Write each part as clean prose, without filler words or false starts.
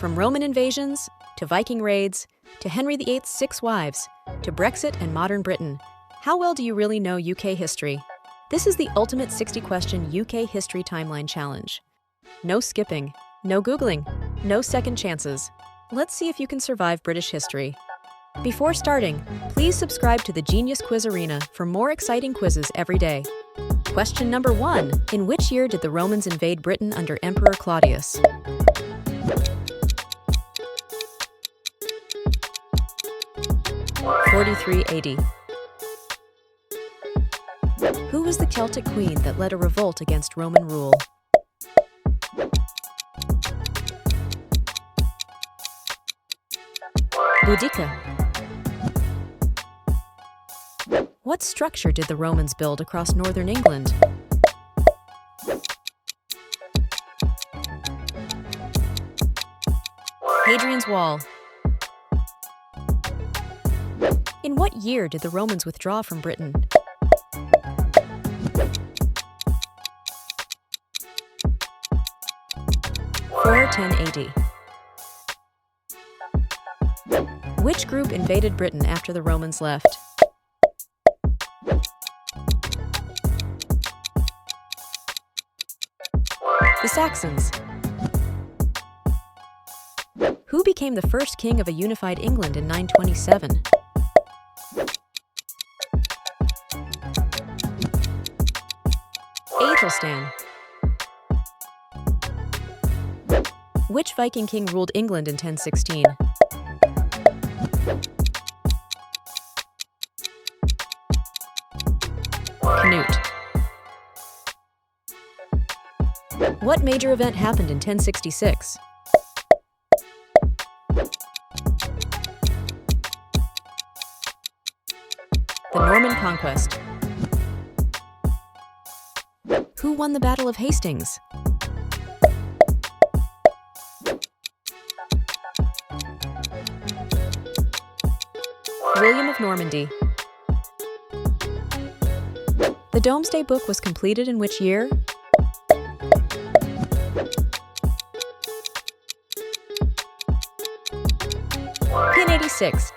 From Roman invasions, to Viking raids, to Henry VIII's 6 wives, to Brexit and modern Britain, how well do you really know UK history? This is the ultimate 60-question UK history timeline challenge. No skipping, no Googling, no second chances. Let's see if you can survive British history. Before starting, please subscribe to the Genius Quiz Arena for more exciting quizzes every day. Question number 1. In which year did the Romans invade Britain under Emperor Claudius? (43 AD). Who was the Celtic queen that led a revolt against Roman rule? Boudica. What structure did the Romans build across northern England? Hadrian's Wall. In what year did the Romans withdraw from Britain? (410 AD). Which group invaded Britain after the Romans left? The Saxons. Who became the first king of a unified England in 927? Aethelstan. Which Viking king ruled England in 1016? Canute. What major event happened in 1066? The Norman Conquest. Who won the Battle of Hastings? William of Normandy. The Domesday Book was completed in which year? Pin 86.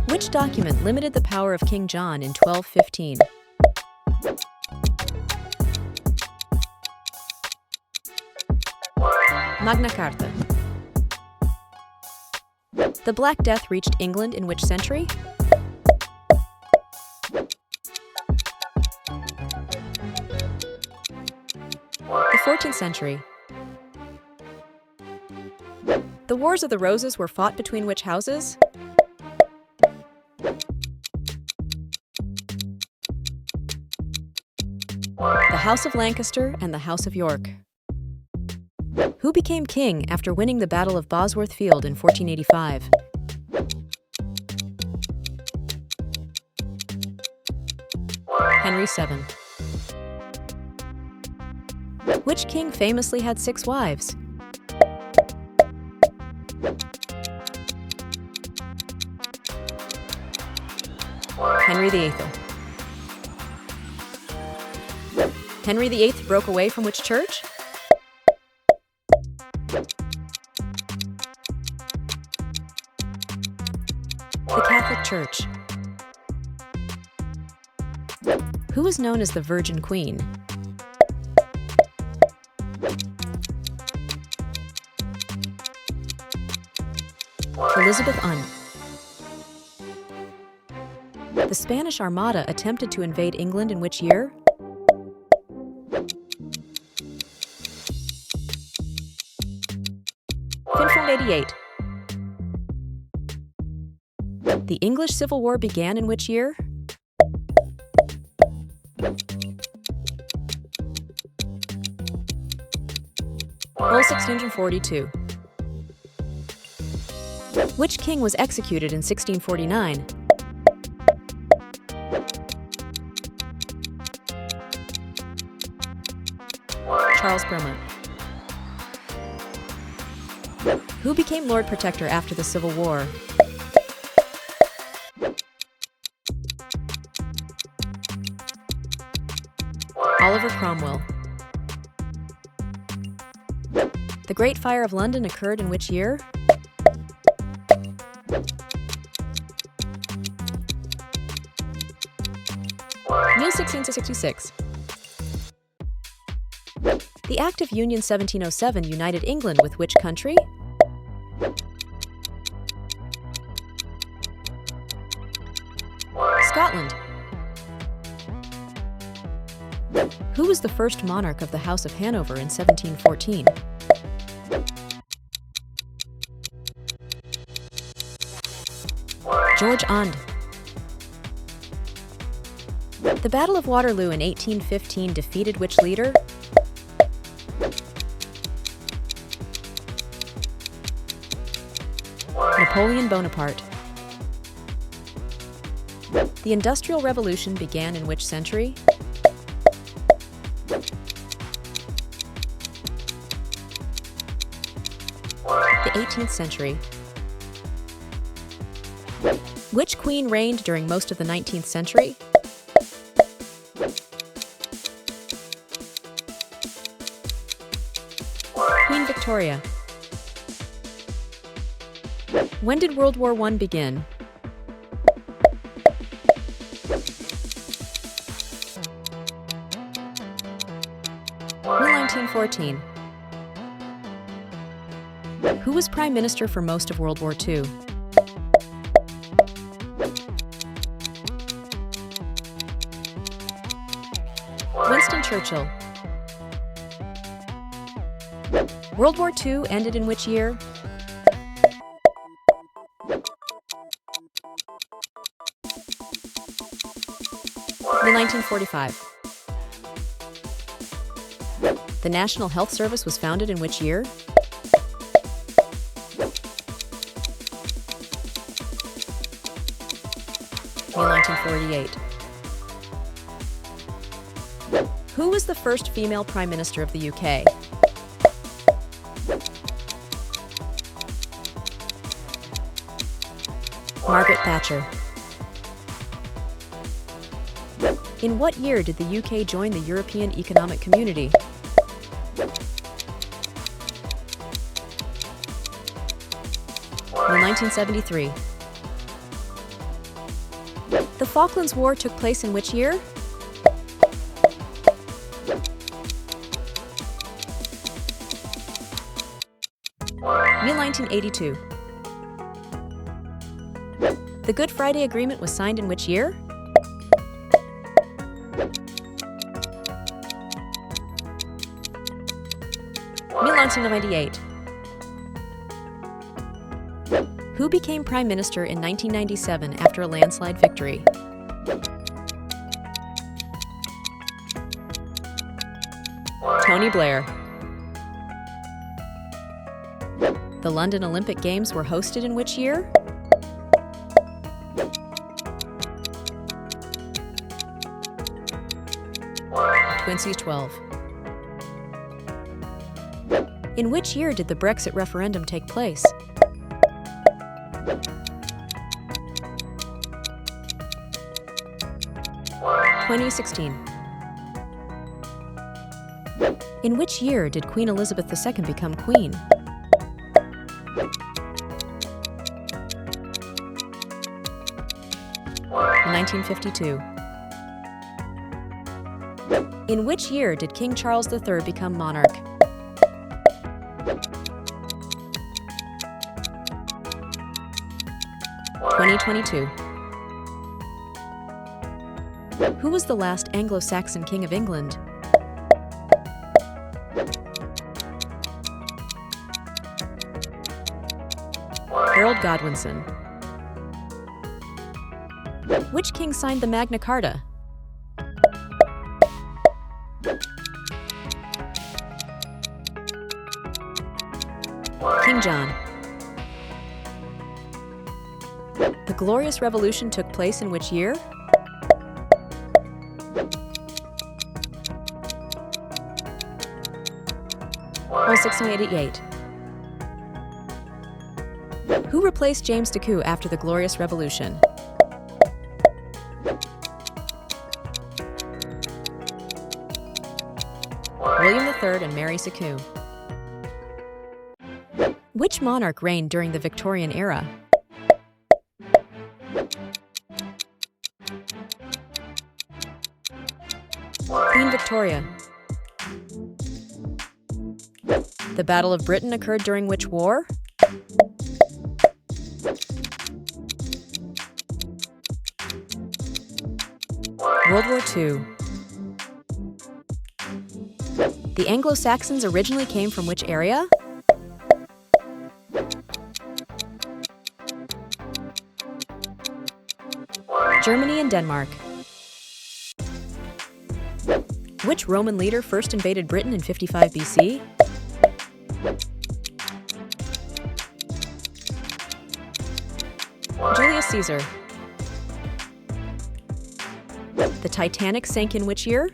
Which document limited the power of King John in 1215? Magna Carta. The Black Death reached England in which century? The 14th century. The Wars of the Roses were fought between which houses? The House of Lancaster and the House of York. Who became king after winning the Battle of Bosworth Field in 1485? Henry VII. Which king famously had 6 wives? Henry VIII. Henry VIII broke away from which church? The Catholic Church. Who is known as the Virgin Queen? Elizabeth I. The Spanish Armada attempted to invade England in which year? Confirmed 88. The English Civil War began in which year? Roll 1642. Which king was executed in 1649? Charles Brummel. Who became Lord Protector after the Civil War? Oliver Cromwell. The Great Fire of London occurred in which year? Neil 1666. The Act of Union 1707 united England with which country? Scotland. Who was the first monarch of the House of Hanover in 1714? George And. The Battle of Waterloo in 1815 defeated which leader? Napoleon Bonaparte. The Industrial Revolution began in which century? The 18th century. Which queen reigned during most of the 19th century? Queen Victoria. When did World War I begin? In 1914. Who was Prime Minister for most of World War II? Winston Churchill. World War II ended in which year? In 1945. The National Health Service was founded in which year? In 1948. Who was the first female Prime Minister of the UK? Margaret Thatcher. In what year did the UK join the European Economic Community? In 1973. The Falklands War took place in which year? In 1982. The Good Friday Agreement was signed in which year? In 1998. Who became Prime Minister in 1997 after a landslide victory? Tony Blair. The London Olympic Games were hosted in which year? Twenty 12. In which year did the Brexit referendum take place? In 2016. In which year did Queen Elizabeth II become queen? In 1952. In which year did King Charles III become monarch? In 2022. Who was the last Anglo-Saxon king of England? Harold Godwinson. Which king signed the Magna Carta? King John. The Glorious Revolution took place in which year? In 1688. Who replaced James Decoux after the Glorious Revolution? William III and Mary Secoux. Which monarch reigned during the Victorian era? Queen Victoria. The Battle of Britain occurred during which war? World War II. The Anglo-Saxons originally came from which area? Germany and Denmark. Which Roman leader first invaded Britain in 55 BC? Julius Caesar. The Titanic sank in which year?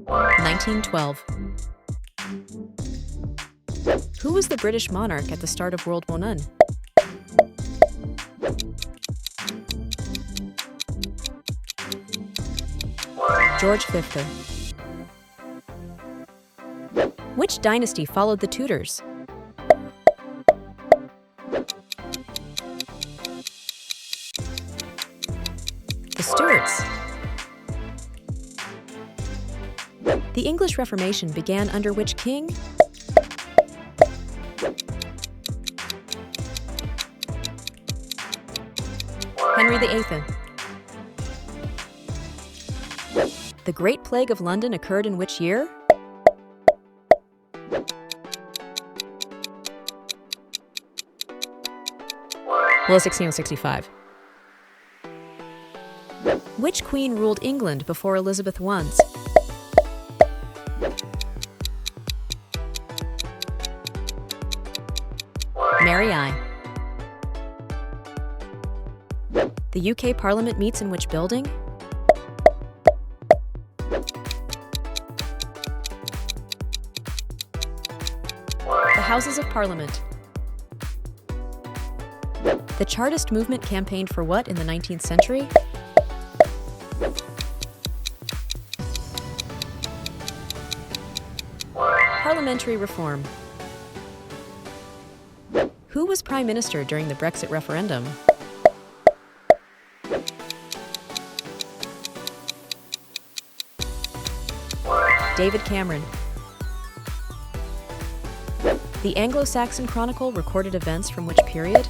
(1912). Who was the British monarch at the start of World War I? George V. Which dynasty followed the Tudors? The Stuarts. The English Reformation began under which king? Henry VIII. The Great Plague of London occurred in which year? Well, 1665. Which queen ruled England before Elizabeth I? Mary I. The UK Parliament meets in which building? The Houses of Parliament. The Chartist movement campaigned for what in the 19th century? Parliamentary reform. Who was Prime Minister during the Brexit referendum? David Cameron. The Anglo-Saxon Chronicle recorded events from which period?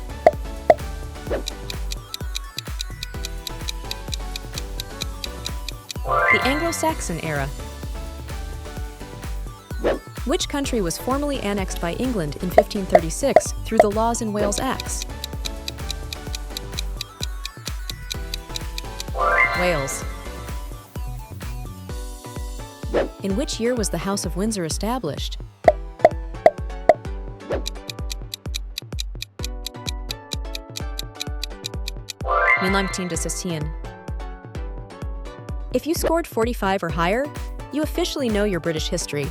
The Anglo-Saxon era. Which country was formally annexed by England in 1536 through the Laws and Wales Acts? Wales. In which year was the House of Windsor established? In 1916. If you scored 45 or higher, you officially know your British history.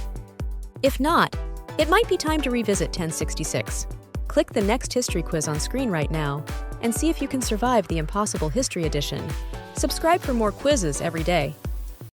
If not, it might be time to revisit 1066. Click the next history quiz on screen right now and see if you can survive the Impossible History Edition. Subscribe for more quizzes every day.